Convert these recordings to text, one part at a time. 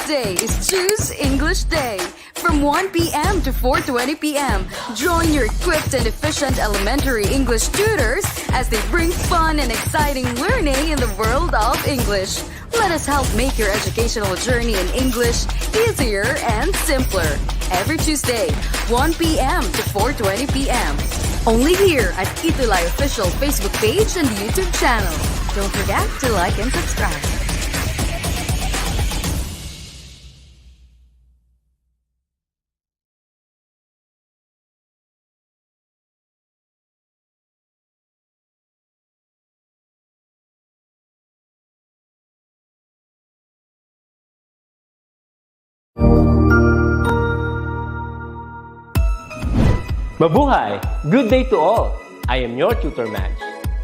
Tuesday is Choose English Day. From 1 p.m. to 4:20 p.m., join your equipped and efficient elementary English tutors as they bring fun and exciting learning in the world of English. Let us help make your educational journey in English easier and simpler. Every Tuesday, 1 p.m. to 4:20 p.m. Only here at ETUlay official Facebook page and YouTube channel. Don't forget to like and subscribe. Mabuhay! Good day to all! I am your tutor Madge.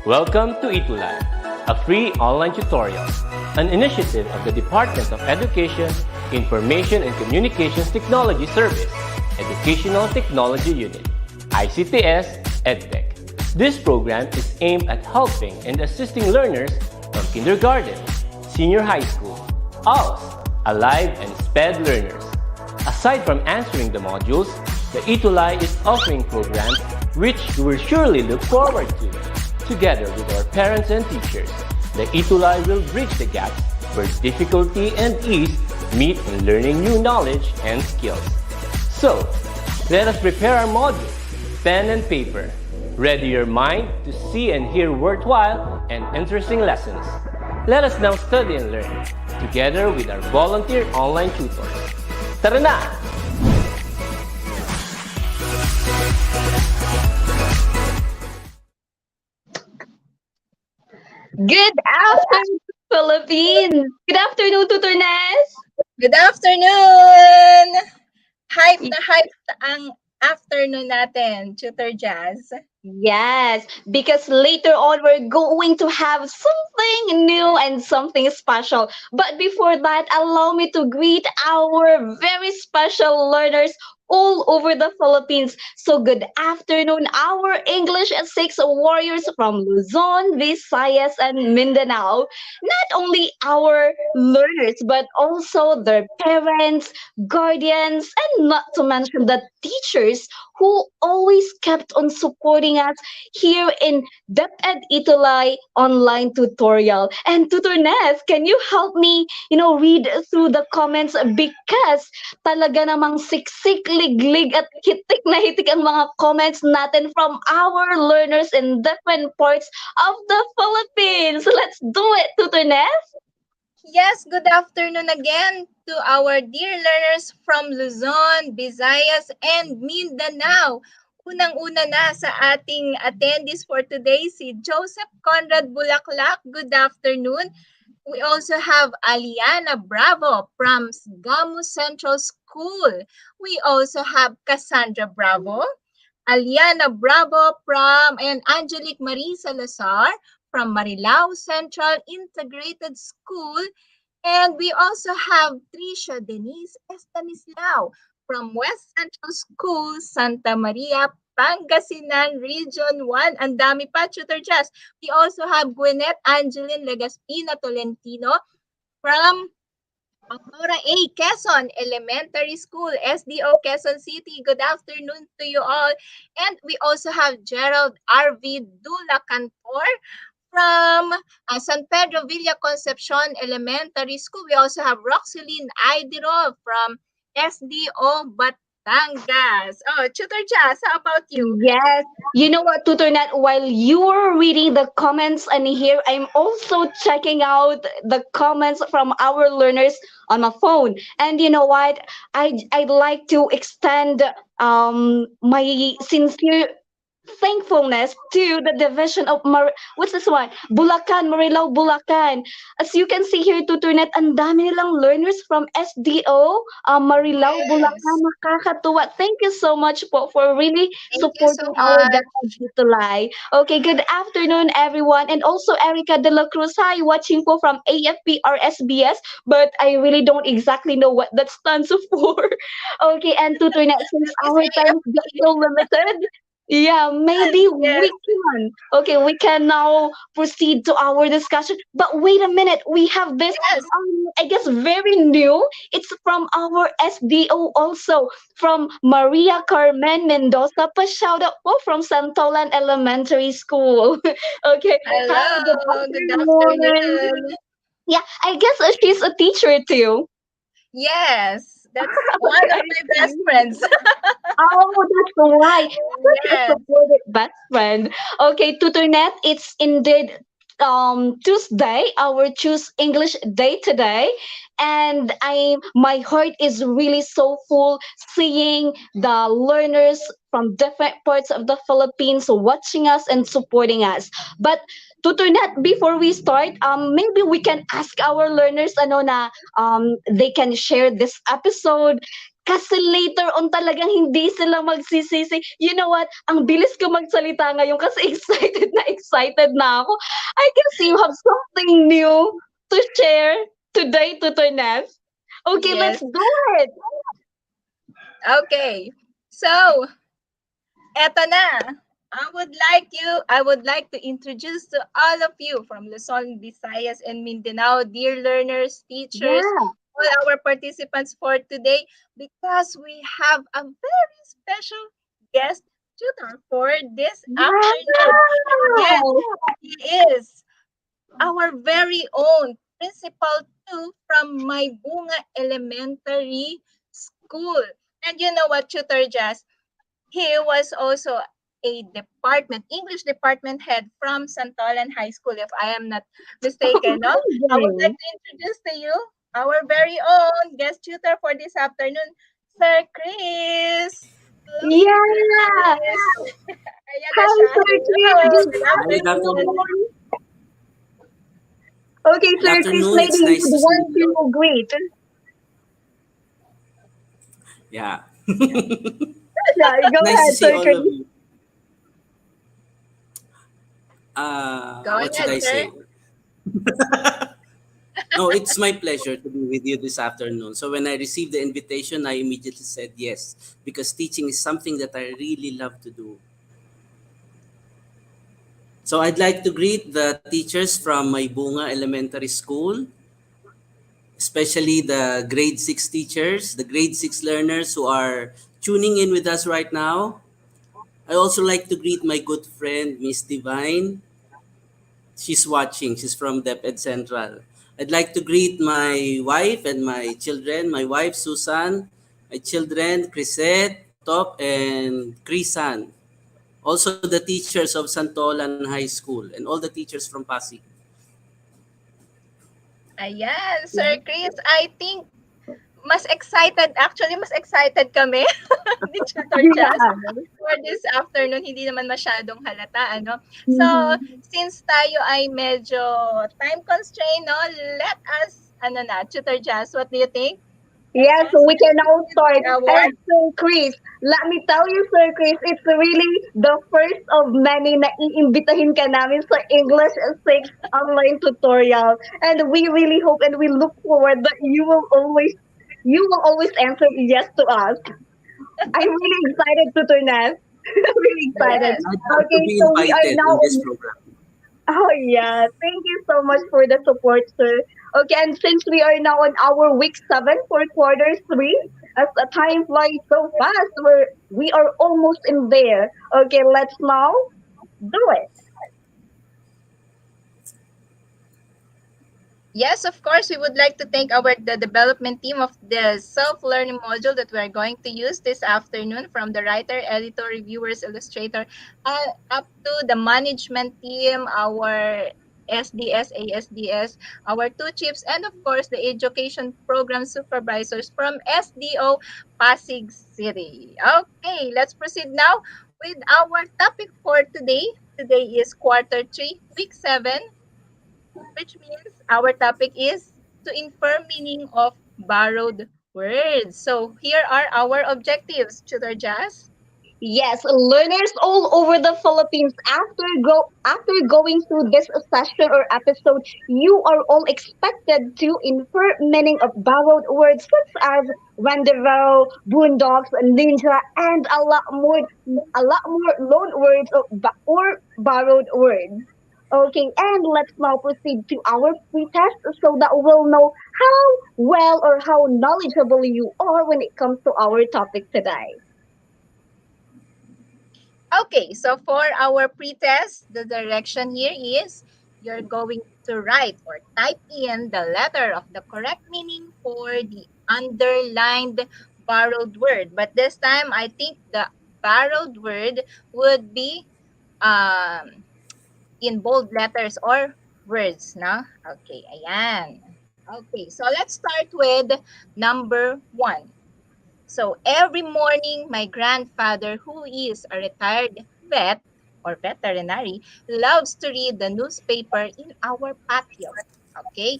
Welcome to ETUlay, a free online tutorial, an initiative of the Department of Education, Information and Communications Technology Service, Educational Technology Unit, ICTS EdTech. This program is aimed at helping and assisting learners from kindergarten, senior high school, ALS, Alive and SPED learners. Aside from answering the modules, the ETUlay is offering programs which you will surely look forward to. Together with our parents and teachers, the ETUlay will bridge the gaps where difficulty and ease meet in learning new knowledge and skills. So, let us prepare our modules, pen and paper. Ready your mind to see and hear worthwhile and interesting lessons. Let us now study and learn, together with our volunteer online tutors. Tara na! Good afternoon, Philippines! Good afternoon, Tutor Ness! Good afternoon! Hype na hype ang afternoon natin, Tutor Jazz. Yes, because later on we're going to have something new and something special. But before that, allow me to greet our very special learners all over the Philippines. So good afternoon, our English 6 warriors from Luzon, Visayas, and Mindanao. Not only our learners, but also their parents, guardians, and not to mention the teachers who always kept on supporting us here in DepEd ETUlay online tutorial. And Tutor Ness, can you help me, read through the comments because talaga namang siksik, liglig at hitik na hitik ang mga comments natin from our learners in different parts of the Philippines. Let's do it, Tutor Ness. Yes, good afternoon again to our dear learners from Luzon, Visayas, and Mindanao. Unang-una na sa ating attendees for today, si Joseph Conrad Bulaklak. Good afternoon. We also have Aliana Bravo from Gamu Central School. We also have Cassandra Bravo, Aliana Bravo and Angelique Marie Salazar from Marilao Central Integrated School. And we also have Tricia Denise Estanislao from West Central School, Santa Maria, Pangasinan, Region 1. Ang dami pa, Tutor Jazz. We also have Gwyneth Angeline Legaspina Tolentino from Aurora A. Quezon Elementary School, SDO Quezon City. Good afternoon to you all. And we also have Gerald R.V. Dula Cantor from San Pedro Villa Concepcion Elementary School. We also have Roxeline Aidiro from SDO Batangas. Oh, Tutor Jazz, how about you? Yes. You know what, Tutor Nat, while you're reading the comments and here, I'm also checking out the comments from our learners on my phone. And you know what? I'd like to extend my sincere thankfulness to the division of what's this one? Bulacan, Marilao, Bulacan. As you can see here, Tutornet, ang dami nilang learners from SDO, Marilao, Yes. Bulacan. Nakakatuwa. Thank you so much po for really Thank you supporting so our much. DepEd. Okay, good afternoon, everyone. And also Erica De La Cruz, hi, watching po from AFP RSBS, but I really don't exactly know what that stands for. Okay, and Tutornet, since our time is so limited, Yeah, maybe Yes, we can. Okay, we can now proceed to our discussion. But wait a minute, we have this, yes. I guess, very new. It's from our SDO also, from Maria Carmen Mendoza. Pa shout out po from Santolan Elementary School. Okay, hi, good Hello, good afternoon. afternoon. Yeah, I guess she's a teacher too. Yes, that's one of my best friends. Oh, that's why. Such a Yes, supportive best friend. Okay, Tutornet, it's indeed Tuesday, our Choose English Day today. And my heart is really so full seeing the learners from different parts of the Philippines watching us and supporting us. But Tutornet, before we start, maybe we can ask our learners ano na they can share this episode kasi later on talagang hindi sila magsisisi. You know what? Ang bilis ko magsalita ngayon kasi excited na ako. I guess you have something new to share today, Tutor Nev. Okay, let's yes. do it. Okay. So, eto na. I would like to introduce to all of you from Luzon, Visayas, and Mindanao, dear learners, teachers, Yeah. all our participants for today, because we have a very special guest tutor for this afternoon. Yes, Wow. he is our very own Principal 2 from My Bunga Elementary School. And you know what, Tutor Jazz? He was also a English department head from Santolan High School, if I am not mistaken. No? I would like Amazing. to introduce to you our very own guest tutor for this afternoon, Sir Chris. Hello, Yeah. Chris. Ayan na Hi, siya. Sir Chris. Hello, Good good Hi, good afternoon. afternoon. afternoon. Okay, Good Sir Chris, afternoon. maybe It's you nice would to see want you. to greet. Yeah. Yeah, go Nice to ahead, see Sir all Chris. of you. Go What should ahead, I sir. say? No, it's my pleasure to be with you this afternoon. So when I received the invitation, I immediately said yes because teaching is something that I really love to do. So I'd like to greet the teachers from my Bunga Elementary School, especially the grade 6 teachers, the grade 6 learners who are tuning in with us right now. I also like to greet my good friend, Miss Divine. She's watching. She's from DepEd Central. I'd like to greet my wife and my children. My wife, Susan. My children, Chrisette, Top, and Krisan. Also the teachers of Santolan High School and all the teachers from Pasig. Ayan, Sir Chris, I think mas excited kami ni Tutor Jazz Yeah. for this afternoon. Hindi naman masyadong halata, ano? So, Mhm. since tayo ay medyo time constraint, no, let us, Tutor Jazz, what do you think? Let Yes, us we can now proceed start. with our, And Sir Chris, let me tell you, Sir Chris, it's really the first of many na iimbitahin ka namin sa English 6 online tutorial. And we really hope and we look forward that you will always answer yes to us. I'm really excited to turn us. Really excited. yes, I'd love to Okay, be so we are invited now in this on. program. Oh yeah, thank you so much for the support, sir. Okay, and since we are now on our week 7 for quarter 3, as the time flies so fast, we are almost in there. Okay, let's now do it. yes, of course, we would like to thank the development team of the self-learning module that we're going to use this afternoon, from the writer, editor, reviewers, illustrator, up to the management team, our SDS, ASDS, our two chiefs, and of course the education program supervisors from SDO Pasig City. Okay, let's proceed now with our topic for today. Today is quarter 3, week 7, which means our topic is to infer meaning of borrowed words. So here are our objectives, Tutor Jazz. Yes, learners all over the Philippines after going through this session or episode, you are all expected to infer meaning of borrowed words such as rendezvous, boondocks, ninja, and a lot more loan words or borrowed words. Okay, and let's now proceed to our pre-test so that we'll know how well or how knowledgeable you are when it comes to our topic today. Okay, so for our pretest, the direction here is you're going to write or type in the letter of the correct meaning for the underlined borrowed word. But this time, I think the borrowed word would be um, in bold letters or words, no? Okay, ayan. Okay, so let's start with number one. So every morning, my grandfather, who is a retired vet or veterinary, loves to read the newspaper in our patio. Okay.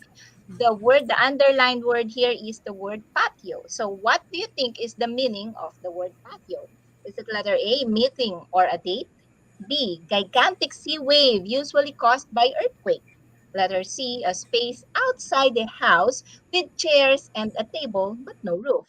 The underlined word here is the word patio. So what do you think is the meaning of the word patio? Is it letter A, meeting or a date? B, gigantic sea wave usually caused by earthquake. Letter C, a space outside the house with chairs and a table but no roof.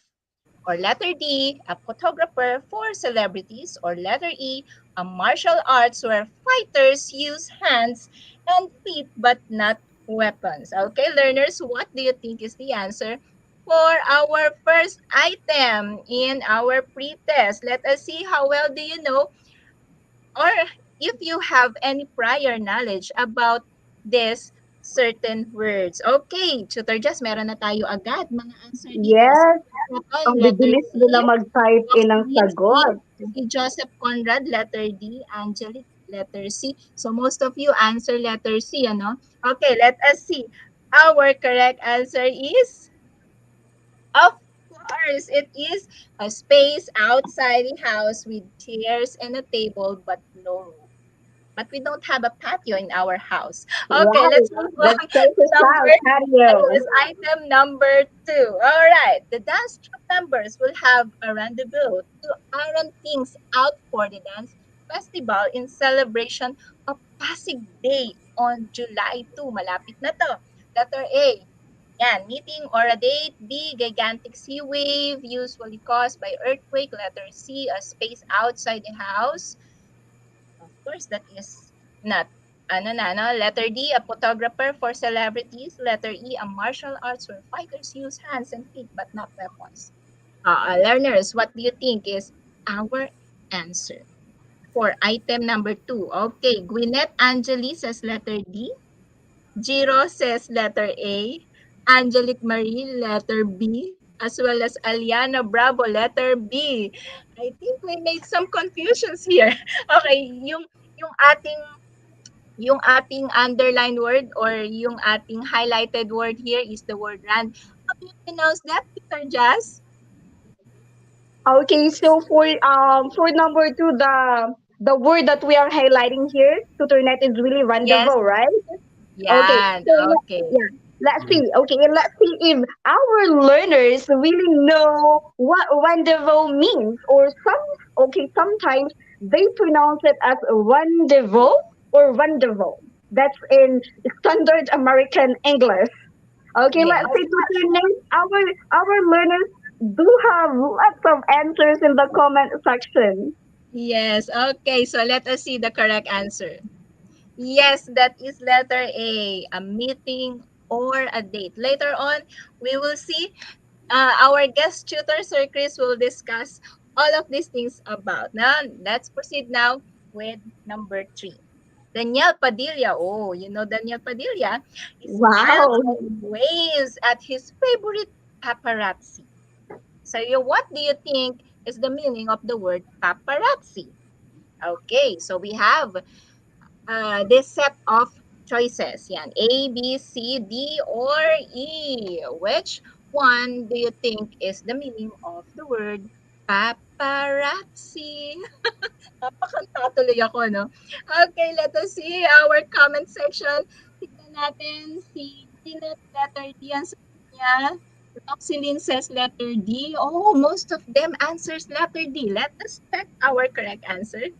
Or letter D, a photographer for celebrities. Or letter E, a martial arts where fighters use hands and feet but not weapons. Okay, learners, what do you think is the answer for our first item in our pre-test? Let us see how well do you know or if you have any prior knowledge about this certain words. Okay, Tutor Jess, meron na tayo agad mga answer dito. So, Yes, second, ang letter bibilis C, nila mag-type in ng Roxanne C, sagot. si Joseph Conrad, letter D, Angelic, letter C. So, most of you answer letter C, ano? Okay, let us see. Our correct answer is, of course, it is a space outside the house with chairs and a table, but no roof. But we don't have a patio in our house. Okay, Wow, let's move on that's so to out, number patio. yes, item number two. All right, the dance troupe members will have a rendezvous to iron things out for the dance festival in celebration of Pasig Day on July 2. Malapit na to. Letter A. Yan, meeting or a date. B, gigantic sea wave usually caused by earthquake. Letter C, a space outside the house. Of course, that is not. Ano na, no? Letter D, a photographer for celebrities. Letter E, a martial arts where fighters use hands and feet but not weapons. Learners, what do you think is our answer for item number two? Okay, Gwyneth Angeli says letter D. Jiro says letter A. Angelic Marie, letter B. As well as Aliana Bravo, letter B. I think we made some confusions here. Okay, yung ating yung ating underlined word or yung ating highlighted word here is the word rand. How do you pronounce that, Peter Jazz? Okay, so for number two, the word that we are highlighting here, tutornet is really Yes, rendezvous, right? Okay, yan. so Okay. yeah, let's see. Okay, let's see if our learners really know what rendezvous means, or sometimes they pronounce it as rendezvous or rendezvous. That's in standard American English. Okay, let's Yes. see to see names. Our learners do have lots of answers in the comment section. Yes. Okay, so let us see the correct answer. Yes, that is letter a meeting or a date. Later on, we will see our guest tutor, Sir Chris, will discuss all of these things about. Now, let's proceed now with number three. Daniel Padilla, oh, you know Daniel Padilla, he smiles Wow. and waves at his favorite paparazzi. So, what do you think is the meaning of the word paparazzi? Okay, so we have this set of choices. Yan, A, B, C, D, or E. Which one do you think is the meaning of the word paparazzi? Napakanta tuloy ako, no? Okay, let us see our comment section. Tignan natin si Gwyneth, letter D ang sagot niya. Roxylene says letter D. Oh, most of them answers letter D. Let us check our correct answer.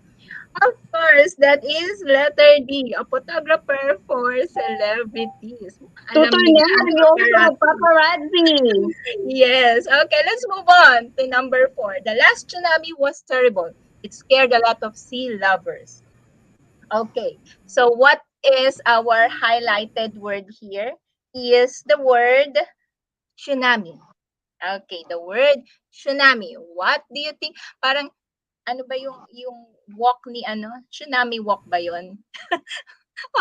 Of course, that is letter D, a photographer for celebrities. Alam Tutor nila Nell, ang you also have paparazzi. paparazzi. Yes. Okay, let's move on to number 4. The last tsunami was terrible. It scared a lot of sea lovers. Okay. So what is our highlighted word here? Is the word tsunami. Okay, the word tsunami. What do you think? Parang ano ba yung walk ni ano? Tsunami walk ba 'yon?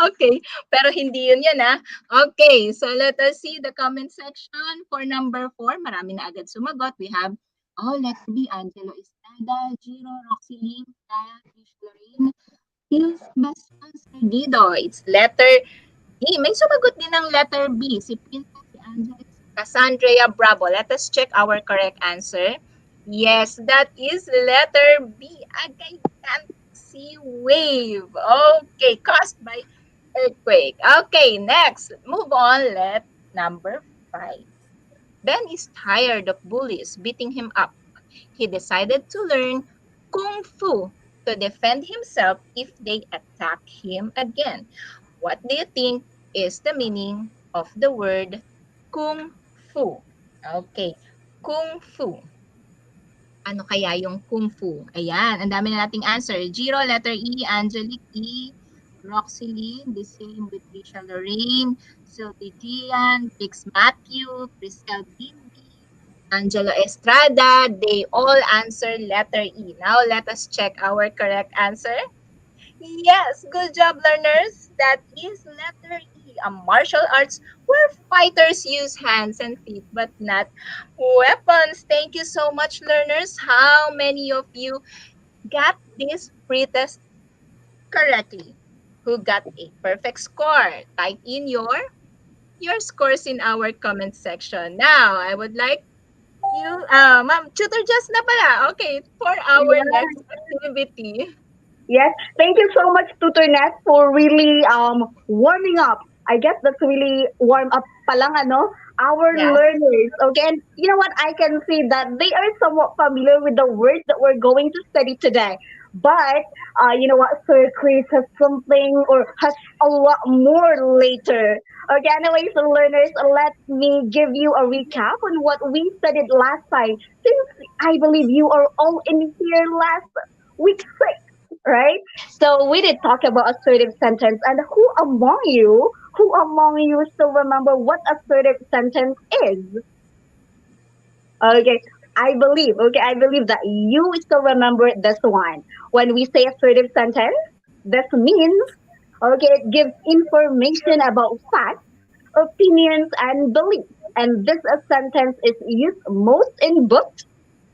Okay, pero hindi yun yun, ah. Okay, so let us see the comment section for number 4. Marami na agad sumagot. We have, letter B, Angelo Estrada, Giro, Roxy Lim, Trish Lorraine, Hills Baston Serdido. It's letter D. May sumagot din ng letter B. Si Princess, si Angela, si Cassandra Bravo. Let us check our correct answer. Yes, that is letter B. A gigantic sea wave. Okay, caused by earthquake. Okay, next. Move on. Let number 5. Ben is tired of bullies beating him up. He decided to learn kung fu to defend himself if they attack him again. What do you think is the meaning of the word kung fu? Okay, kung fu. Ano kaya yung kung fu? Ayan, ang dami na nating answer. Jiro, letter E, Angelic E, Roxylene, the same with Risha Lorraine, Sylvie Gian, Pix Matthew, Priscel Bindi, Angelo Estrada, they all answer letter E. Now let us check our correct answer. Yes, good job, learners. That is letter E, a martial arts where fighters use hands and feet but not weapons. Thank you so much, learners. How many of you got this pretest correctly? Who got a perfect score? Type in your scores in our comment section. Now, I would like you, Ma'am, Tutor Just na pala. Okay, for our next activity. Yes, thank you so much, Tutor Net, for really warming up. I guess that's really warm up palang ano, our Yeah. learners. Okay, and you know what? I can see that they are somewhat familiar with the words that we're going to study today. But you know what? Sir Chris has something or has a lot more later. Okay, anyways, learners, let me give you a recap on what we studied last time. Since I believe you are all in here last week, right? So we did talk about assertive sentence, and who among you still remember what assertive sentence is? Okay, I believe that you still remember this one. When we say assertive sentence, this means it gives information about facts, opinions, and beliefs. And this sentence is used most in books,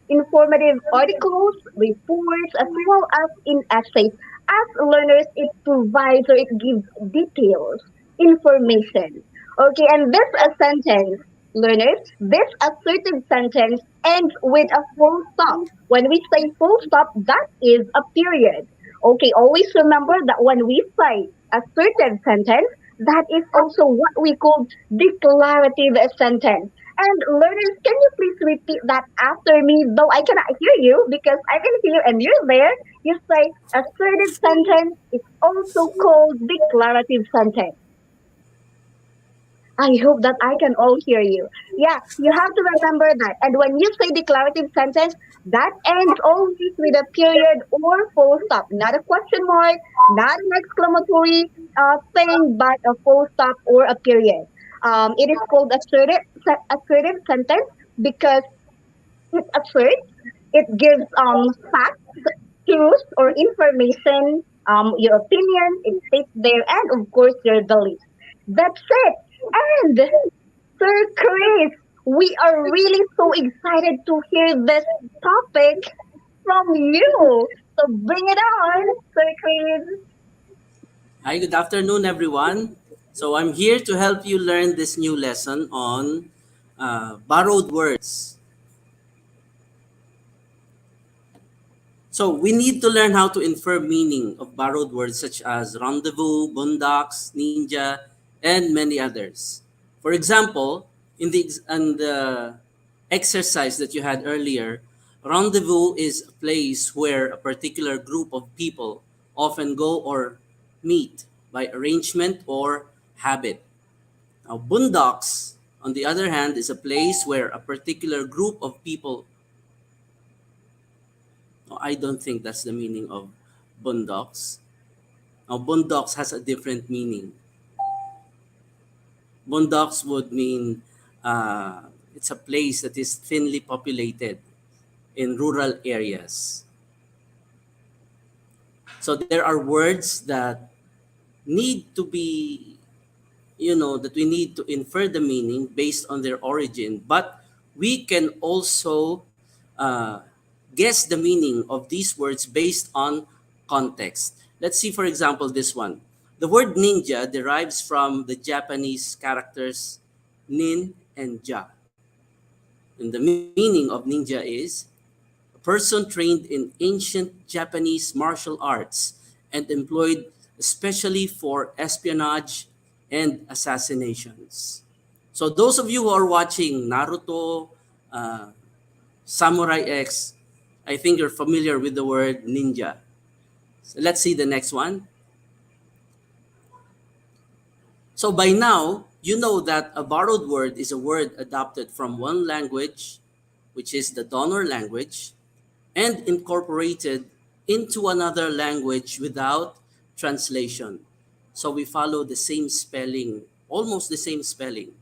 informative articles, reports, as well as in essays. As learners, it provides or it gives details, information. Okay, and this a sentence, learners, this assertive sentence ends with a full stop. When we say full stop, that is a period. Okay, always remember that when we say assertive sentence, that is also what we call declarative sentence. And learners, can you please repeat that after me? Though I cannot hear you because I'm in here and you're there. You say assertive sentence is also called declarative sentence. I hope that I can all hear you. Yeah, you have to remember that. And when you say declarative sentence, that ends always with a period or full stop, not a question mark, not an exclamatory thing, but a full stop or a period. It is called assertive sentence because it asserts, it gives facts, truth, or information, your opinion, it states there, and of course your beliefs. That's it. And Sir Chris, we are really so excited to hear this topic from you. So bring it on, Sir Chris. Hi, good afternoon, everyone. So I'm here to help you learn this new lesson on borrowed words. So we need to learn how to infer meaning of borrowed words such as rendezvous, boondocks, ninja, and many others. For example, in the exercise that you had earlier, rendezvous is a place where a particular group of people often go or meet by arrangement or habit. Now, boondocks, on the other hand, is a place where a particular group of people. No, I don't think that's the meaning of boondocks. Now, boondocks has a different meaning. Boondocks would mean it's a place that is thinly populated in rural areas. So there are words that need to be, that we need to infer the meaning based on their origin, but we can also uh, guess the meaning of these words based on context. Let's see, for example, this one. The word ninja derives from the Japanese characters nin and ja. And the meaning of ninja is a person trained in ancient Japanese martial arts and employed especially for espionage and assassinations. So those of you who are watching Naruto, uh, Samurai X, I think you're familiar with the word ninja. So let's see the next one. So by now, you know that a borrowed word is a word adopted from one language, which is the donor language, and incorporated into another language without translation. So we follow the same spelling, almost the same spelling.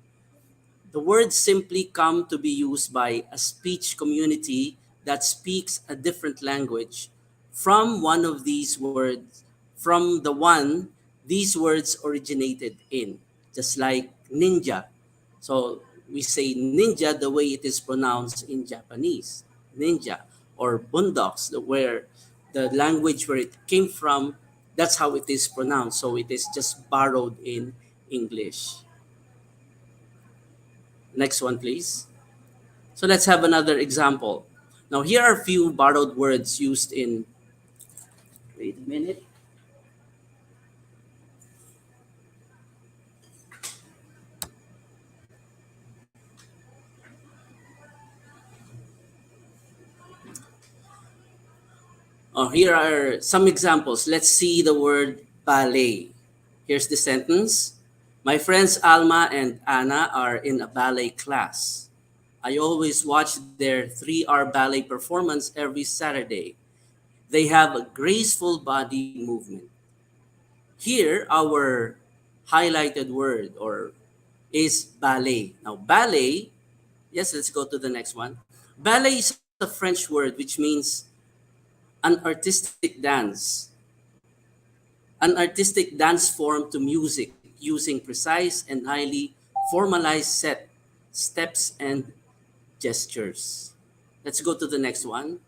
The words simply come to be used by a speech community that speaks a different language from one of these words, from the one these words originated in, just like ninja. So we say ninja the way it is pronounced in Japanese, ninja, or boondocks, where the language where it came from, that's how it is pronounced. So it is just borrowed in English. Next one, please. So let's have another example. Now, here are a few borrowed words used in. Wait a minute. Here are some examples. Let's see the word ballet. Here's the sentence. My friends Alma and Anna are in a ballet class. I always watch their 3-hour ballet performance every Saturday. They have a graceful body movement. Here, our highlighted word or is ballet. Now, ballet, yes, let's go to the next one. Ballet is a French word which means an artistic dance, form to music using precise and highly formalized steps and gestures. Let's go to the next one.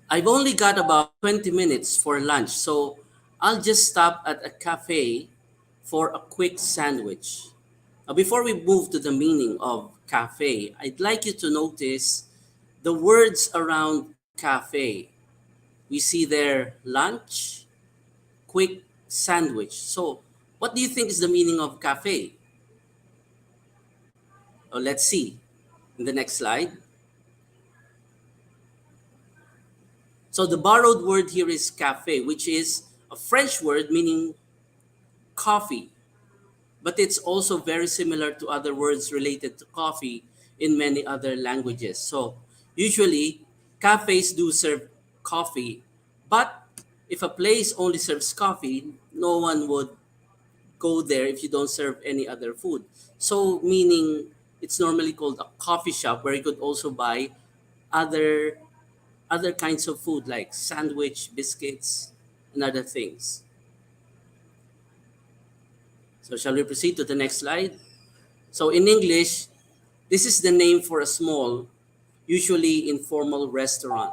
I've only got about 20 minutes for lunch, so I'll just stop at a cafe for a quick sandwich. Now, before we move to the meaning of cafe, I'd like you to notice the words around cafe. We see there lunch, quick sandwich. So, what do you think is the meaning of cafe? Oh, let's see in the next slide. So the borrowed word here is cafe, which is a French word meaning coffee, but it's also very similar to other words related to coffee in many other languages. So usually cafes do serve coffee, but if a place only serves coffee, no one would go there if you don't serve any other food. So meaning it's normally called a coffee shop where you could also buy other kinds of food like sandwich, biscuits, and other things. So shall we proceed to the next slide? So in English, this is the name for a small, usually informal restaurant.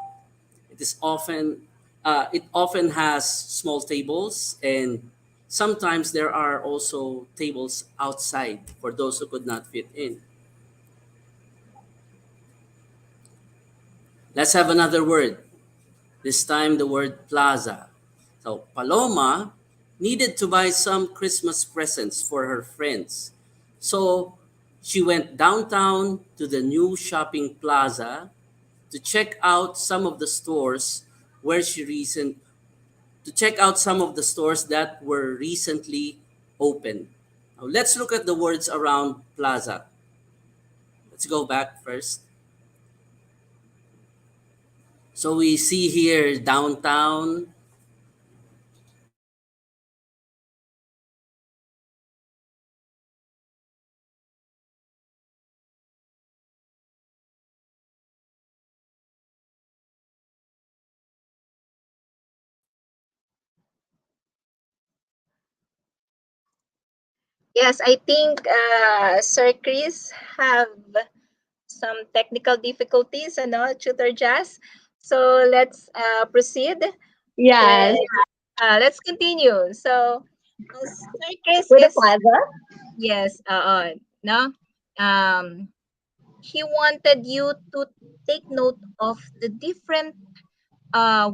It often has small tables, and sometimes there are also tables outside for those who could not fit in. Let's have another word. This time the word plaza. So paloma needed to buy some Christmas presents for her friends. So she went downtown to the new shopping plaza to check out some of the stores where she recent to check out some of the stores that were recently opened. Now let's look at the words around plaza. Let's go back first. So we see here downtown. Yes, I think Sir Chris have some technical difficulties, ano, Tutor Jazz. So let's proceed. Yes, And, let's continue. So, Sir Chris with the is, plaza. yes, no, um, he wanted you to take note of the different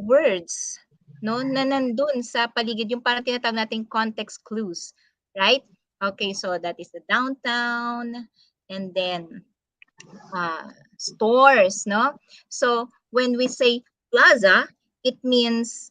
words, no, na nandun sa paligid, yung parang tinatawag nating context clues, right? Okay, so that is the downtown, and then stores, no? So when we say plaza, it means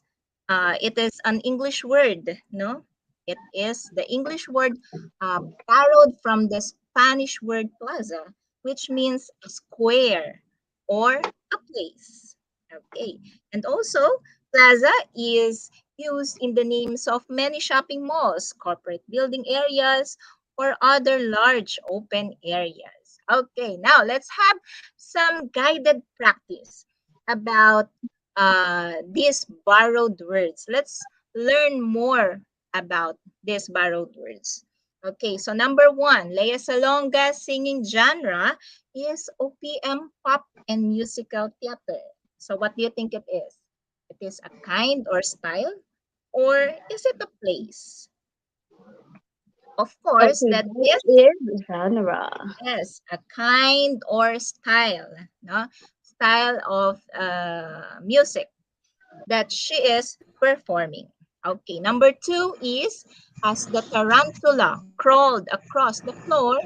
it is an English word, no? It is the English word borrowed from the Spanish word plaza, which means a square or a place. Okay, and also plaza is used in the names of many shopping malls, corporate building areas, or other large open areas. Okay, now let's have some guided practice about these borrowed words. Let's learn more about these borrowed words. Okay, so number one, Lea Salonga's singing genre is OPM pop and musical theater. So what do you think it is? It is a kind or style, or is it a place? Of course, Okay, that that is, is genre. yes, a kind or style, no? Style of music that she is performing. Okay, number two is as the tarantula crawled across the floor,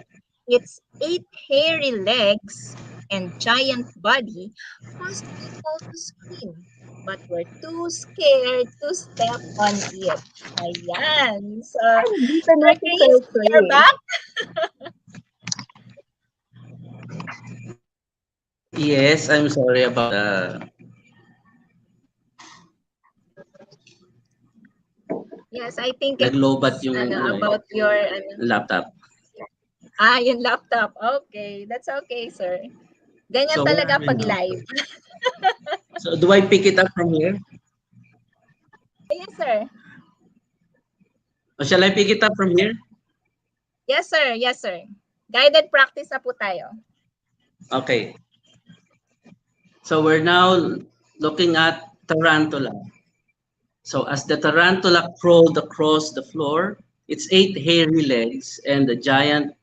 its 8 hairy legs and giant body caused people to scream, but were too scared to step on it. Ayan. So, And Sir definitely Chris, so you're free. back? Yes, I'm sorry about Yes, I think naglobat it's yung about your laptop. yung laptop. Okay, that's okay, sir. Ganyan So where are talaga we pag now? live. So do I pick it up from here? Yes, sir. Or shall I pick it up from here? Yes, sir. Yes, sir. Guided practice na po tayo. Okay. So we're now looking at tarantula. So as the tarantula crawled across the floor, its 8 hairy legs and the giant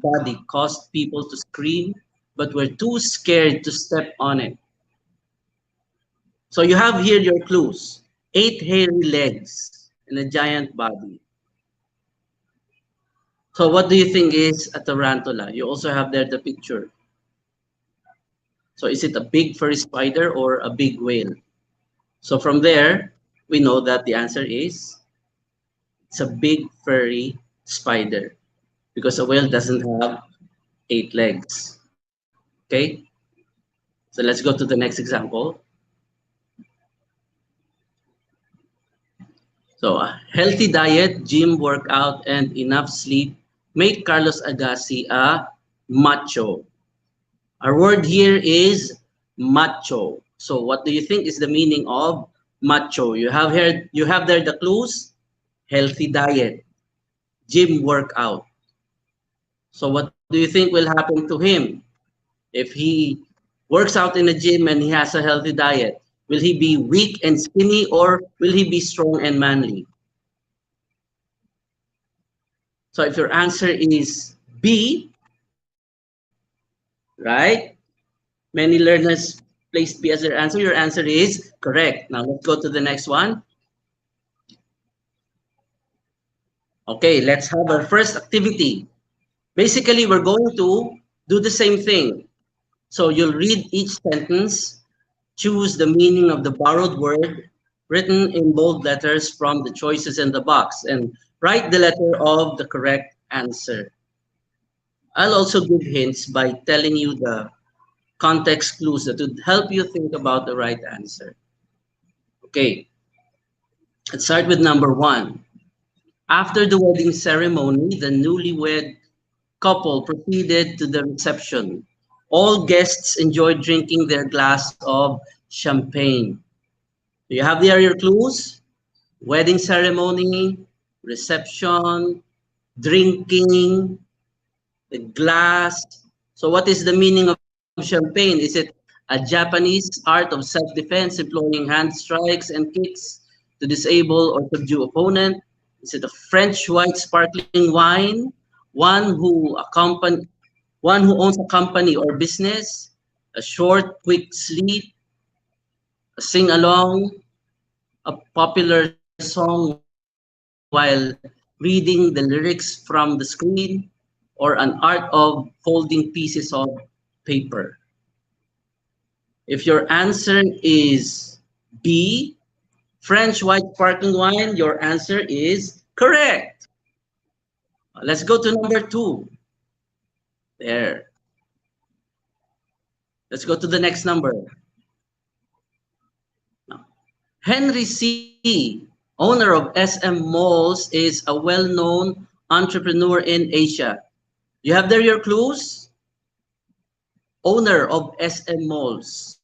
body caused people to scream, but were too scared to step on it. So you have here your clues: 8 hairy legs and a giant body. So what do you think is a tarantula? You also have there the picture. So is it a big furry spider or a big whale? So from there, we know that the answer is it's a big furry spider because a whale doesn't have 8 legs. Okay, so let's go to the next example. So a healthy diet, gym workout, and enough sleep make Carlos Agassi a macho. Our word here is macho. So what do you think is the meaning of macho? You have there the clues: healthy diet, gym workout. So what do you think will happen to him if he works out in a gym and he has a healthy diet? Will he be weak and skinny or will he be strong and manly? So if your answer is B, right? Many learners placed B as their answer. Your answer is correct. Now let's go to the next one. Okay, let's have our first activity. Basically, we're going to do the same thing. So you'll read each sentence, choose the meaning of the borrowed word written in bold letters from the choices in the box, and write the letter of the correct answer. I'll also give hints by telling you the context clues that would help you think about the right answer. Okay, let's start with number one. After the wedding ceremony, the newlywed couple proceeded to the reception. All guests enjoyed drinking their glass of champagne. Do you have there your clues? Wedding ceremony, reception, drinking, the glass. So what is the meaning of champagne? Is it a Japanese art of self-defense employing hand strikes and kicks to disable or subdue opponent? Is it a French white sparkling wine? One who accompany, one who owns a company or business? A short, quick sleep? A sing-along? A popular song while reading the lyrics from the screen? Or an art of folding pieces of paper? If your answer is B, French white sparkling wine, your answer is correct. Let's go to number two. There. Let's go to the next number. Now, Henry C., owner of SM Malls, is a well-known entrepreneur in Asia. You have there your clues? Owner of SM Malls.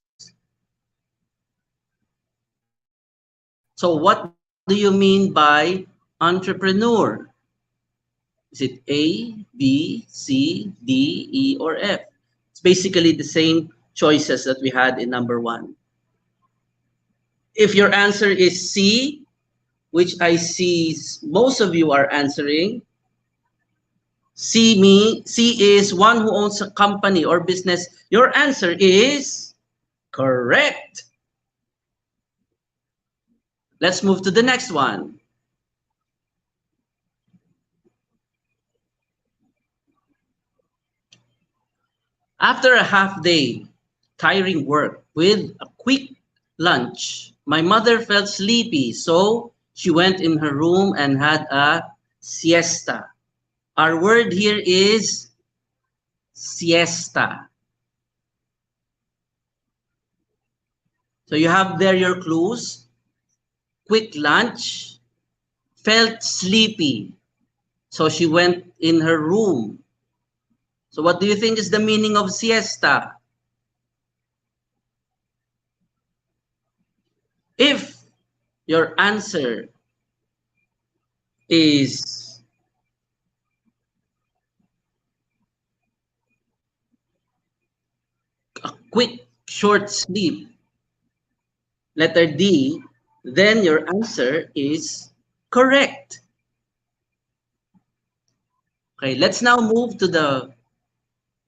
So what do you mean by entrepreneur? Is it A, B, C, D, E, or F? It's basically the same choices that we had in number one. If your answer is C, which I see most of you are answering, C is one who owns a company or business. Your answer is correct. Let's move to the next one. After a half day, tiring work with a quick lunch, my mother felt sleepy, so she went in her room and had a siesta. Our word here is siesta. So you have there your clues. Quick lunch, felt sleepy, so she went in her room. So what do you think is the meaning of siesta? If your answer is a quick short sleep, letter D, then your answer is correct. Okay, let's now move to the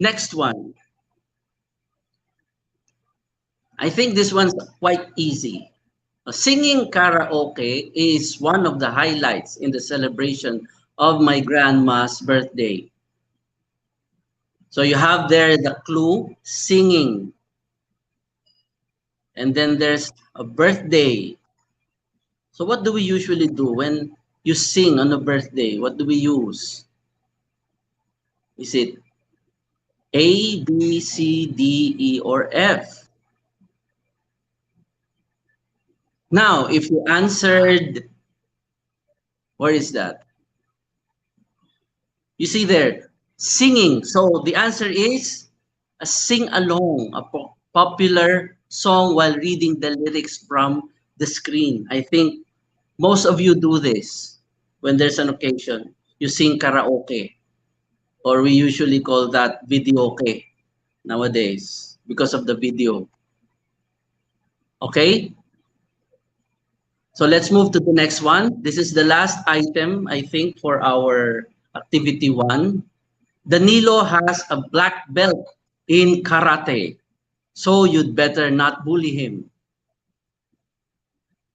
next one. I think this one's quite easy. Singing karaoke is one of the highlights in the celebration of my grandma's birthday. So you have there the clue, singing. And then there's a birthday. So what do we usually do when you sing on a birthday? What do we use? Is it A, B, C, D, E, or F? Now, if you answered, where is that? You see there, singing. So the answer is a sing-along, a popular song while reading the lyrics from the screen. I think most of you do this when there's an occasion. You sing karaoke, or we usually call that videoke nowadays because of the video. Okay? So let's move to the next one. This is the last item, I think, for our activity one. Danilo has a black belt in karate, so you'd better not bully him.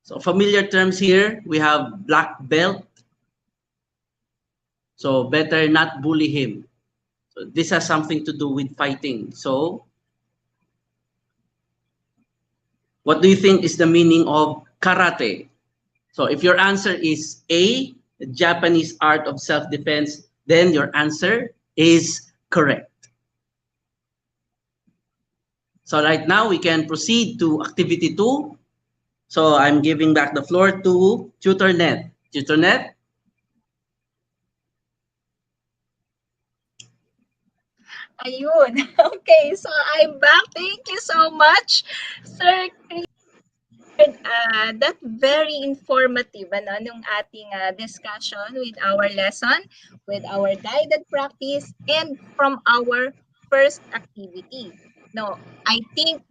So familiar terms here, we have black belt, So better not bully him. So this has something to do with fighting. So what do you think is the meaning of karate? So if your answer is A, the Japanese art of self-defense, then your answer is correct. So right now we can proceed to activity 2. So I'm giving back the floor to TutorNet. TutorNet? Ayun. Okay, so I'm back. Thank you so much, Sir Chris. That very informative nung ating discussion with our lesson, with our guided practice, and from our first activity. No, I think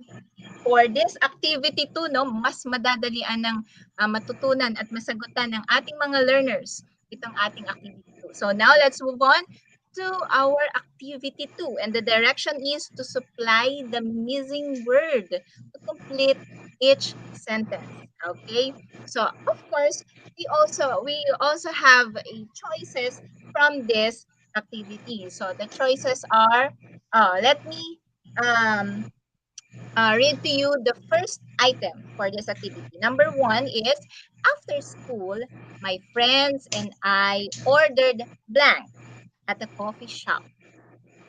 for this activity 2, no, mas madadalian ng matutunan at masagutan ng ating mga learners itong ating activity 2. So now let's move on to our activity 2, and the direction is to supply the missing word to complete each sentence. Okay? So of course, we also have choices from this activity. So the choices are let me read to you the first item for this activity. Number 1 is, after school, my friends and I ordered blank at a coffee shop.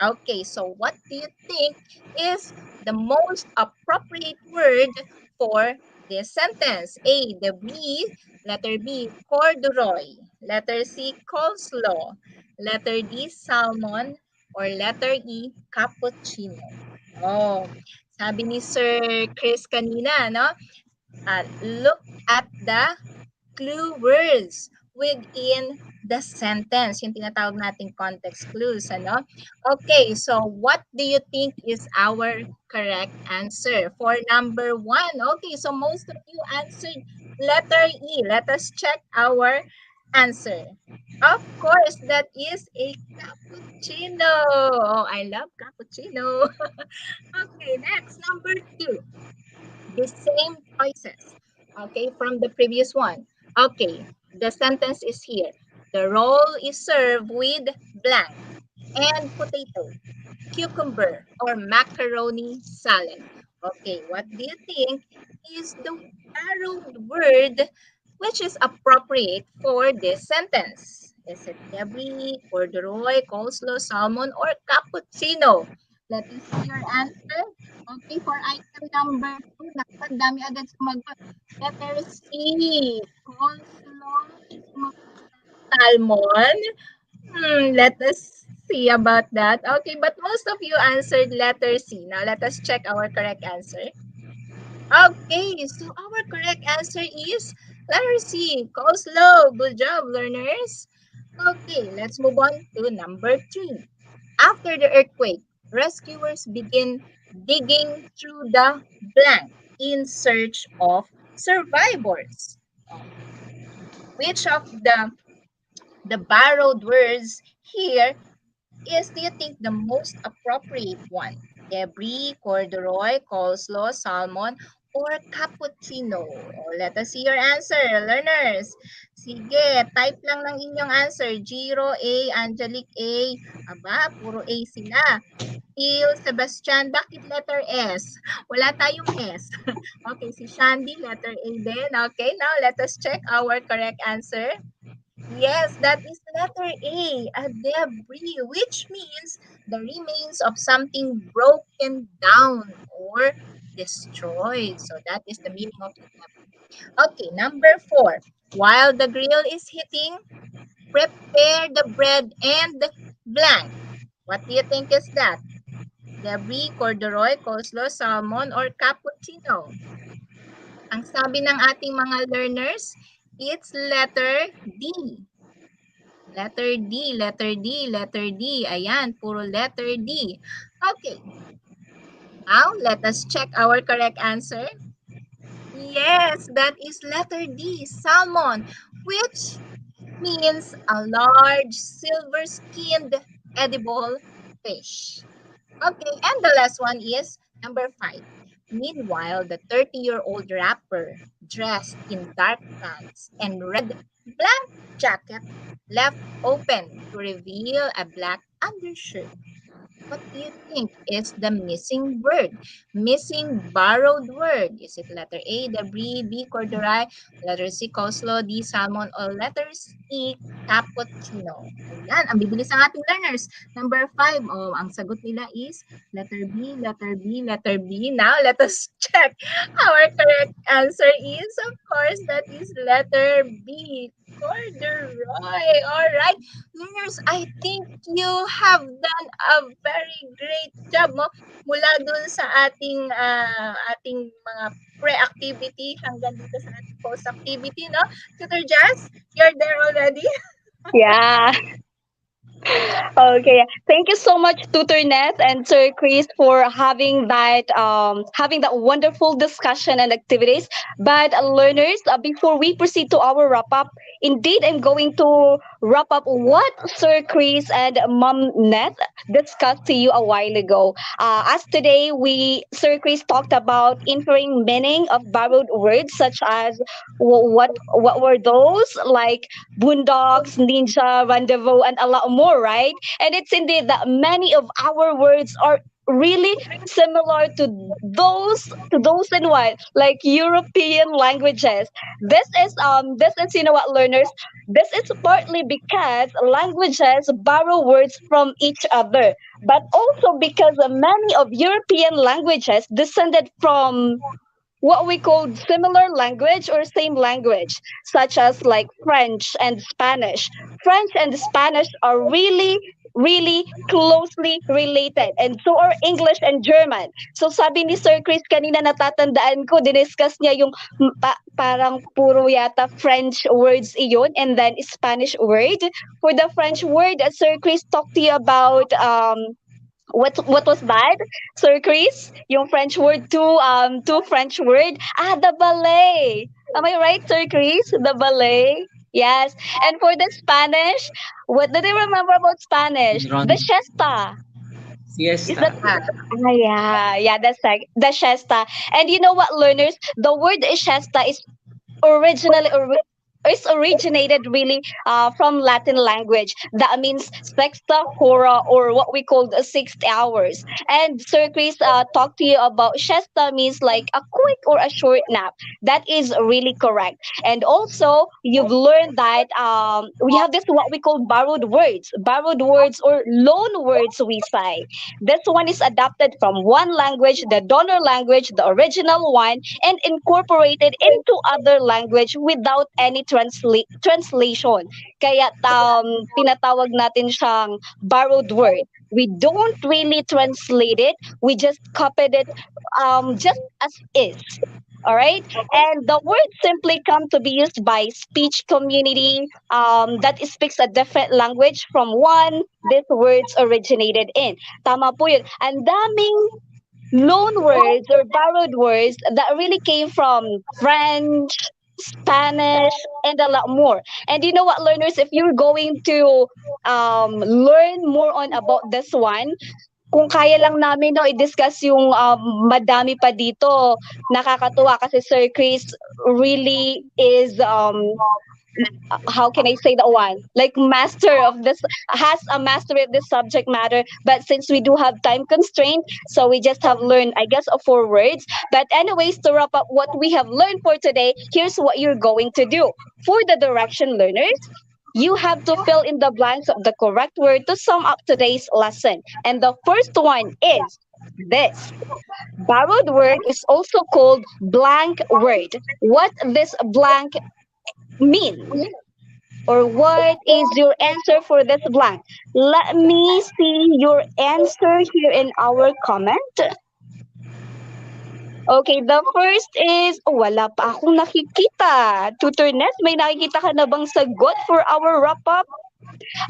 Okay, so what do you think is the most appropriate word for this sentence? A, the B, letter B, corduroy, letter C, coleslaw, letter D, salmon, or letter E, cappuccino. Oh, sabi ni Sir Chris kanina, no? Look at the clue words within the sentence, yung tinatawag nating context clues, ano? Okay, so what do you think is our correct answer for number 1? Okay, so most of you answered letter E. Let us check our answer. Of course, that is a cappuccino. Oh, I love cappuccino. Okay, next, number 2. The same choices, okay, from the previous one. Okay, the sentence is here. The roll is served with blank and potato, cucumber, or macaroni salad. Okay, what do you think is the borrowed word which is appropriate for this sentence? Is it debris, corduroy, coleslaw, salmon, or cappuccino? Let us see your answer. Okay, for item number 2, naku, dami agad sumagot. Letter C, coleslaw, salmon. Let us see about that. Okay, but most of you answered letter C. Now let us check our correct answer. Okay, so our correct answer is letter C, coleslaw. Good job, learners. Okay, let's move on to number 3. After the earthquake, rescuers begin digging through the blank in search of survivors. Which of the borrowed words here is, do you think, the most appropriate one? Debris, corduroy, coleslaw, salmon, or cappuccino? Let us see your answer, learners. Sige, type lang ng inyong answer. Jiro A, Angelic A. Aba, puro A sila. Phil, Sebastian, bakit letter S? Wala tayong S. Okay, si Shandy, letter A din. Okay, now let us check our correct answer. Yes, that is letter A, a debris, which means the remains of something broken down or destroyed. So that is the meaning of the debris. Okay, number 4. While the grill is heating, prepare the bread and blank. What do you think is that? Debris, corduroy, coleslaw, salmon, or cappuccino? Ang sabi ng ating mga learners, it's letter D. Letter D, letter D, letter D. Ayan, puro letter D. Okay. Now, let us check our correct answer. Yes, that is letter D, salmon, which means a large silver-skinned edible fish. Okay, and the last one is number 5. Meanwhile, the 30-year-old rapper dressed in dark pants and red blank jacket left open to reveal a black undershirt. What do you think is the missing word? Missing borrowed word. Is it letter A, debris, B, corduroy, letter C, coleslaw, D, salmon, or letters E, cappuccino? Ayan, ang bibilis ng ating learners. Number 5, ang sagot nila is letter B, letter B, letter B. Now, let us check. Our correct answer is, of course, that is letter B, corduroy. All right. Learners, I think you have done a very great job mo mula dun sa ating mga pre-activity hanggang dito sa ating post-activity, no? Tutor Jazz, you're there already? Yeah. Okay. Thank you so much, Tutor Net and Sir Chris, for having that wonderful discussion and activities. But learners, before we proceed to our wrap up, indeed, I'm going to wrap up what Sir Chris and Mom Net discussed to you a while ago. As today, Sir Chris talked about inferring meaning of borrowed words such as what were those, like boondocks, ninja, rendezvous, and a lot more, right? And it's indeed that many of our words are really similar to those in what, like European languages. This is, you know what, learners, this is partly because languages borrow words from each other, but also because many of European languages descended from what we call similar language or same language, such as like French and Spanish. French and Spanish are really, really closely related. And so are English and German. So sabi ni Sir Chris kanina, natatandaan ko, diniscuss niya yung parang puro yata French words iyon and then Spanish word. For the French word, Sir Chris talked to you about what was that, Sir Chris? Yung French word, two French word. The ballet. Am I right, Sir Chris? The ballet. Yes. And for the Spanish, what did I remember about Spanish? The siesta. Is that Siesta. yeah, that's like the siesta. And you know what, learners? The word siesta originally is originated really from Latin language. That means sexta hora, or what we call the 6 hours. And Sir Chris talked to you about siesta means like a quick or a short nap. That is really correct. And also, you've learned that we have this what we call borrowed words or loan words, we say. This one is adapted from one language, the donor language, the original one, and incorporated into other language without any translation. Kaya tinatawag natin siyang borrowed word. We don't really translate it. We just copied it just as is. All right. And the word simply come to be used by speech community that speaks a different language from one these words originated in. Tama po yun. Ang daming loan words or borrowed words that really came from French, Spanish, and a lot more. And you know what, learners, if you're going to learn more on about this one, kung kaya lang namin no i-discuss yung madami pa dito, nakakatuwa kasi Sir Chris really is how can I say that one? Like master of this, has a mastery of this subject matter. But since we do have time constraint, so we just have learned, I guess, 4 words. But anyways, to wrap up what we have learned for today, here's what you're going to do. For the direction learners, you have to fill in the blanks of the correct word to sum up today's lesson. And the first one is this. Borrowed word is also called blank word. What this blank means, or what is your answer for this blank? Let me see your answer here in our comment. Okay, the first is, wala pa akong nakikita. Tutor Ness, may nakikita ka na bang sagot for our wrap-up?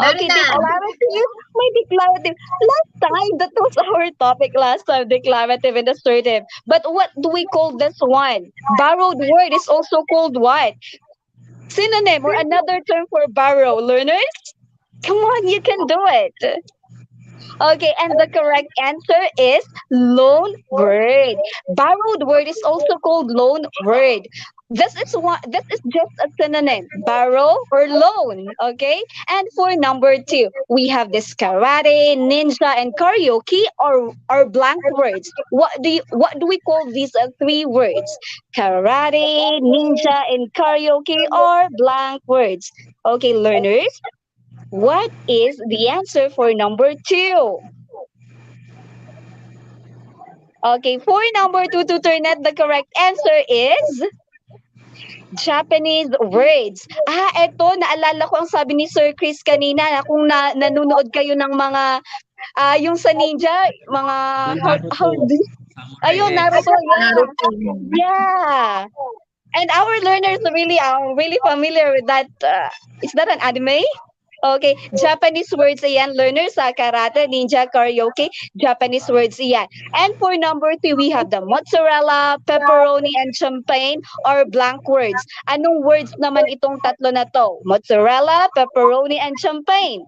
Okay, declarative. May declarative. Last time, that was our topic last time, declarative and assertive. But what do we call this one? Borrowed word is also called what? Synonym or another term for borrow, learners? Come on, you can do it. Okay, and the correct answer is loan word. Borrowed word is also called loan word. This is just a synonym, borrow or loan. Okay. And for number two, we have this karate, ninja, and karaoke or blank words. What do we call these three words? Karate, ninja, and karaoke or blank words. Okay, learners, what is the answer for number two? Okay, for number two to Turnet, the correct answer is Japanese words. Eto, naalala ko ang sabi ni Sir Chris kanina na kung nanonood kayo ng mga, yung sa ninja, mga, Na how Naruto, Samurai ayun, X. Naruto, yeah. Naruto. Yeah. And our learners really are really familiar with that. Is that an anime? Okay, Japanese words yan, learners, karate, ninja, karaoke, Japanese words yan. And for number three, we have the mozzarella, pepperoni, and champagne or blank words. Anong words naman itong tatlo na to? Mozzarella, pepperoni, and champagne.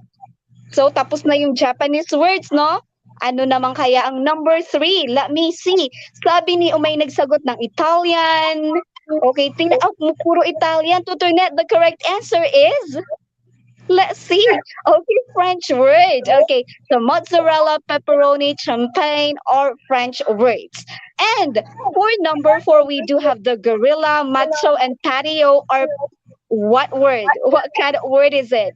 So, tapos na yung Japanese words, no? Ano naman kaya ang number three? Let me see. Sabi ni Umay nagsagot ng Italian. Okay, tingnan. Puro Italian. Tuturnet, the correct answer is... Let's see. Okay, French word. Okay, so mozzarella, pepperoni, champagne, or French words. And for number four, we do have the gorilla, macho, and patio, or what word? What kind of word is it?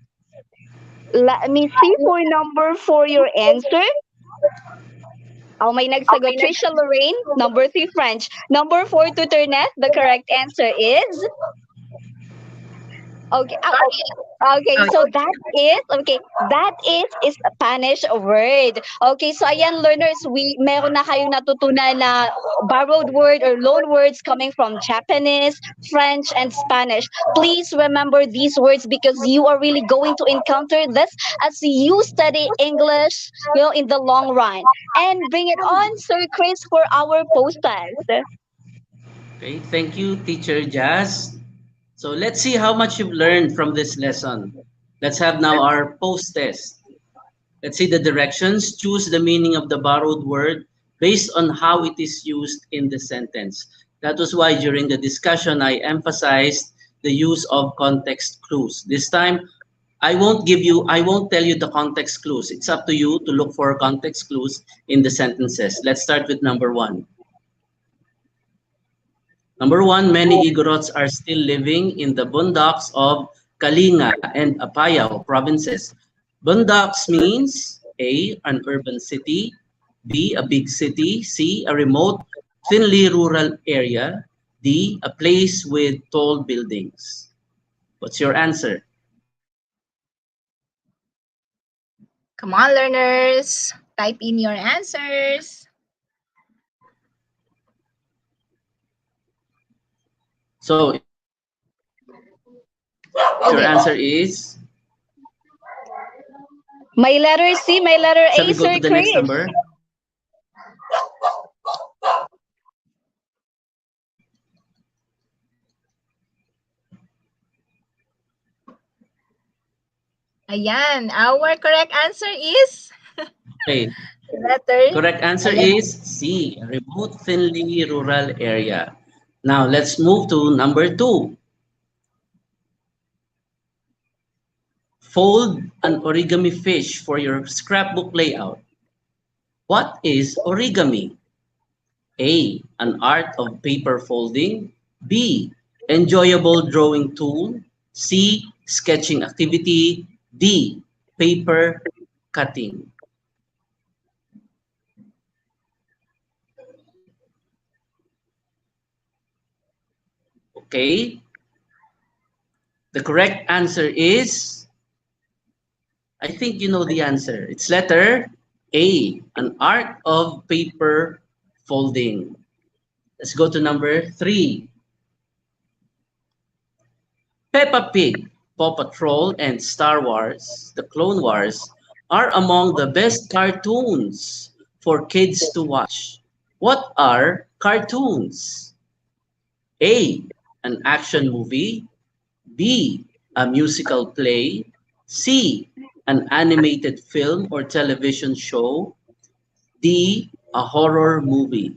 Let me see for number four your answer. Oh, may nagsagot. Trisha Lorraine, number three, French. Number four, Tuturnet, the correct answer is... Okay. Okay. So that is a Spanish word. Okay. So ayan, learners, meron na kayong natutunan na borrowed word or loan words coming from Japanese, French, and Spanish. Please remember these words because you are really going to encounter this as you study English, in the long run. And bring it on, Sir Chris, for our post test. Okay, thank you, Teacher Jazz. So let's see how much you've learned from this lesson. Let's have now our post test. Let's see the directions. Choose the meaning of the borrowed word based on how it is used in the sentence. That was why during the discussion, I emphasized the use of context clues. This time, I won't tell you the context clues. It's up to you to look for context clues in the sentences. Let's start with number one. Number one, many Igorots are still living in the bundocks of Kalinga and Apayao provinces. Bundocks means A, an urban city, B, a big city, C, a remote, thinly rural area, D, a place with tall buildings. What's your answer? Come on, learners. Type in your answers. So, your answer is? My letter C, my letter Shall A, we go Sir to the Chris. next number? Ayan, our correct answer is Okay. letter. Correct answer is C, a remote, thinly rural area. Now, let's move to number two. Fold an origami fish for your scrapbook layout. What is origami? A, an art of paper folding. B, enjoyable drawing tool. C, sketching activity. D, paper cutting. Okay. The correct answer is, I think you know the answer. It's letter A, an art of paper folding. Let's go to number three. Peppa Pig, Paw Patrol, and Star Wars, The Clone Wars, are among the best cartoons for kids to watch. What are cartoons? A, an action movie. B, a musical play. C, an animated film or television show. D, a horror movie.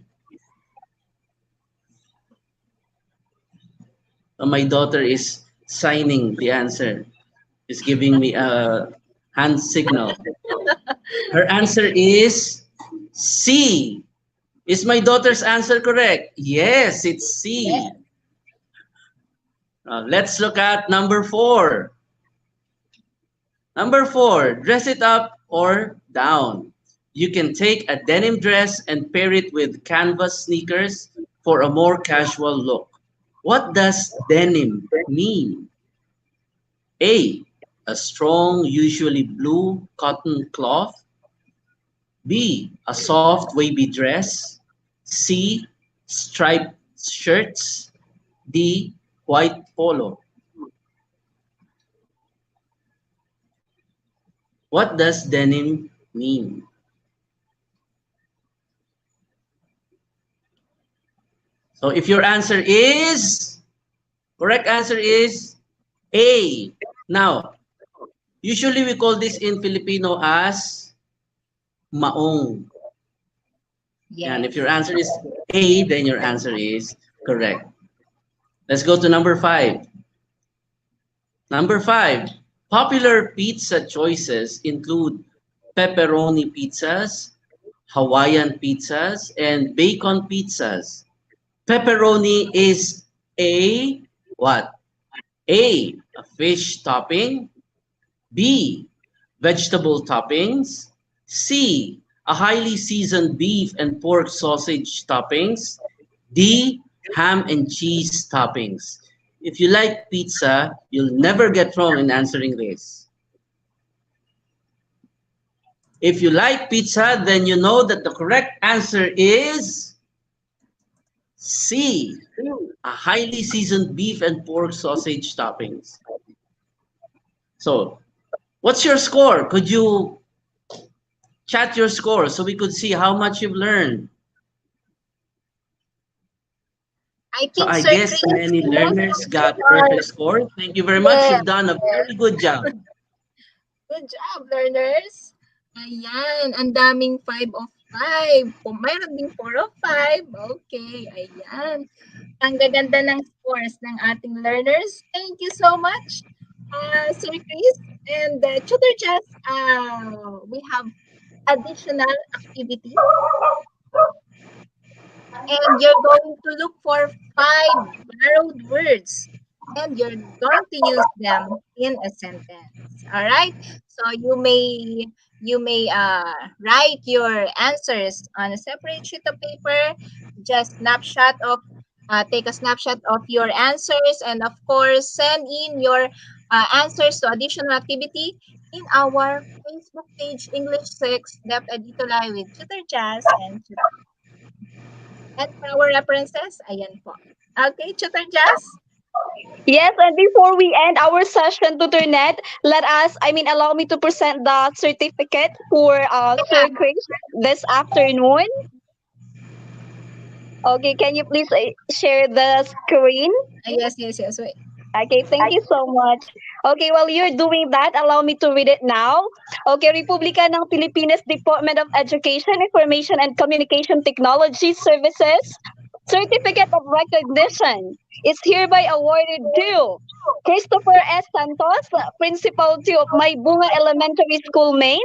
My daughter is signing the answer. Is giving me a hand signal. Her answer is C. Is my daughter's answer correct? Yes, it's C. Let's look at number 4. Number 4, dress it up or down. You can take a denim dress and pair it with canvas sneakers for a more casual look. What does denim mean? A. A strong, usually blue cotton cloth. B. A soft, wavy dress. C. Striped shirts. D. White polo. What does denim mean? So if your answer is, correct answer is A. Now, usually we call this in Filipino as maong. And if your answer is A, then your answer is correct. Let's go to number 5. Number 5, popular pizza choices include pepperoni pizzas, Hawaiian pizzas, and bacon pizzas. Pepperoni is a what? A fish topping. B, vegetable toppings. C, a highly seasoned beef and pork sausage toppings. D, ham and cheese toppings. If you like pizza, you'll never get wrong in answering this. If you like pizza, then you know that the correct answer is C, a highly seasoned beef and pork sausage toppings. So, what's your score? Could you chat your score so we could see how much you've learned? So I guess many learners got perfect score. Thank you very much. You've done a very good job. Good job, learners. Ayan, ang daming 5 of 5. Kung mayroon ding 4 of 5, okay, ayan. Ang gaganda ng scores ng ating learners. Thank you so much, Sir Chris. And Tutor Jess, we have additional activities. And you're going to look for 5 borrowed words. And you're going to use them in a sentence. All right? So you may write your answers on a separate sheet of paper. Just take a snapshot of your answers, and of course send in your answers to additional activity in our Facebook page, English 6 DepEd ETUlay with Tutor Jazz and Tutor. And for our references, ayan po. Okay, Tutor Jazz? Yes, and before we end our session, Tutor Ned, allow me to present the certificate for Sir Chris this afternoon. Okay, can you please share the screen? Yes. Wait. Okay, thank you so much. Okay, while you're doing that, allow me to read it now. Okay, Republika ng Pilipinas Department of Education, Information and Communication Technology Services Certificate of Recognition is hereby awarded to Christopher S. Santos, Principal 2 of Maybunga Elementary School, Maine,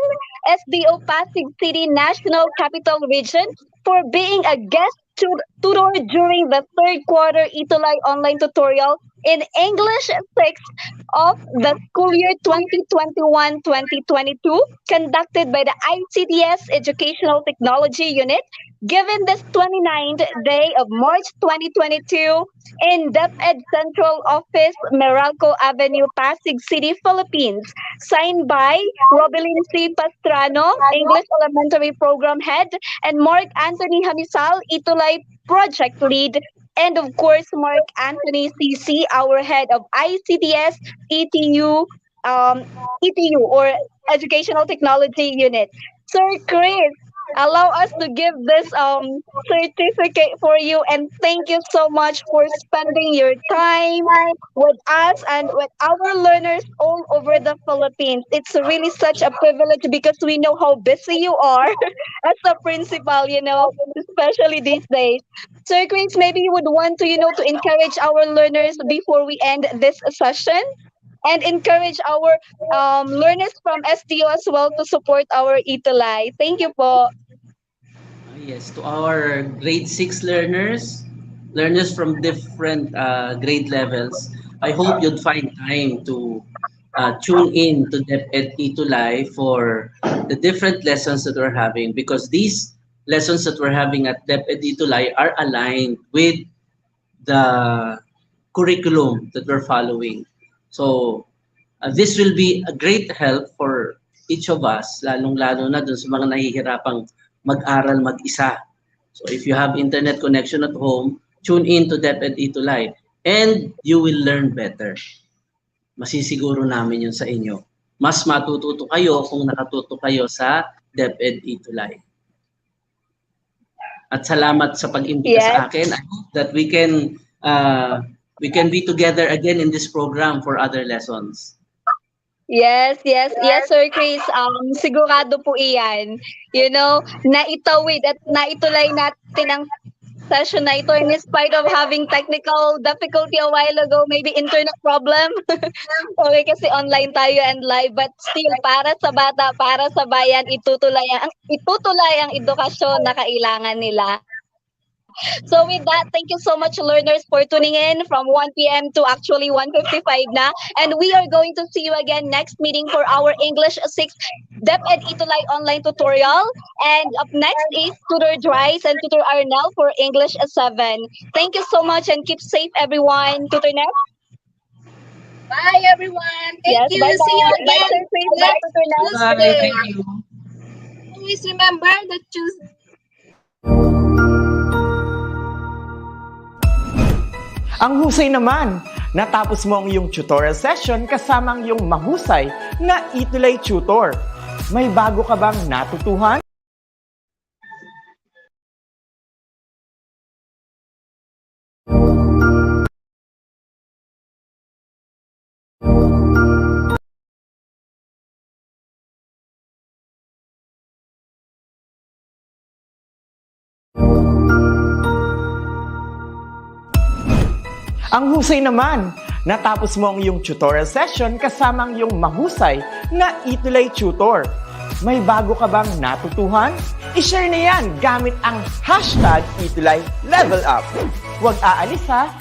SDO Pasig City National Capital Region, for being a guest tutor during the third quarter ETUlay online tutorial in English 6 of the school year 2021-2022, conducted by the ICTS Educational Technology Unit, given this 29th day of March 2022 in DepEd Central Office, Meralco Avenue, Pasig City, Philippines. Signed by Robelin C. Pastrano, English Elementary Program Head, and Mark Anthony Hamisal, ETUlay Project Lead, and of course, Mark Anthony CC, our head of ICTS ETU or Educational Technology Unit. Sir Chris, allow us to give this certificate for you, and thank you so much for spending your time with us and with our learners all over the Philippines. It's really such a privilege because we know how busy you are as a principal, especially these days. Sir Chris, maybe you would want to, to encourage our learners before we end this session and encourage our learners from STO as well to support our ETUlay. Thank you po. Yes, to our grade 6 learners, learners from different grade levels, I hope you'd find time to tune in to DepEd ETUlay for the different lessons that we're having, because these lessons that we're having at DepEd ETUlay are aligned with the curriculum that we're following. So this will be a great help for each of us, lalong-lalo na dun sa mga nahihirapang mag-aral mag-isa. So if you have internet connection at home, tune in to DepEd ETUlay and you will learn better. Masisiguro namin yun sa inyo. Mas matututo kayo kung nakatuto kayo sa DepEd ETUlay. At salamat sa pag-imbita sa akin. I hope that we can be together again in this program for other lessons. Yes, Sir Chris. Sigurado po iyan. Naitawid at naituloy natin ang session na ito in spite of having technical difficulty a while ago, maybe internet problem. Okay, kasi online tayo and live, but still, para sa bata, para sa bayan, itutulay ang edukasyon na kailangan nila. So with that, thank you so much, learners, for tuning in from 1 p.m. to actually 1:55 na. And we are going to see you again next meeting for our English 6 DepEd ETUlay online tutorial. And up next is Tutor Dries and Tutor Arnel for English 7. Thank you so much and keep safe, everyone. Tutor Nel? Bye, everyone. Thank you. Bye-bye. See you Bye, again Sir Chris. Bye, Tutor Nel. Tuesday. Thank you. Always remember that Tuesday. Ang husay naman! Natapos mo ang iyong tutorial session kasama ang iyong mahusay na ETUlay tutor. May bago ka bang natutuhan? Ang husay naman! Natapos mo ang iyong tutorial session kasama ang iyong mahusay na ETUlay tutor. May bago ka bang natutuhan? I-share na yan gamit ang #ETUlay Level Up. Huwag aalis ha!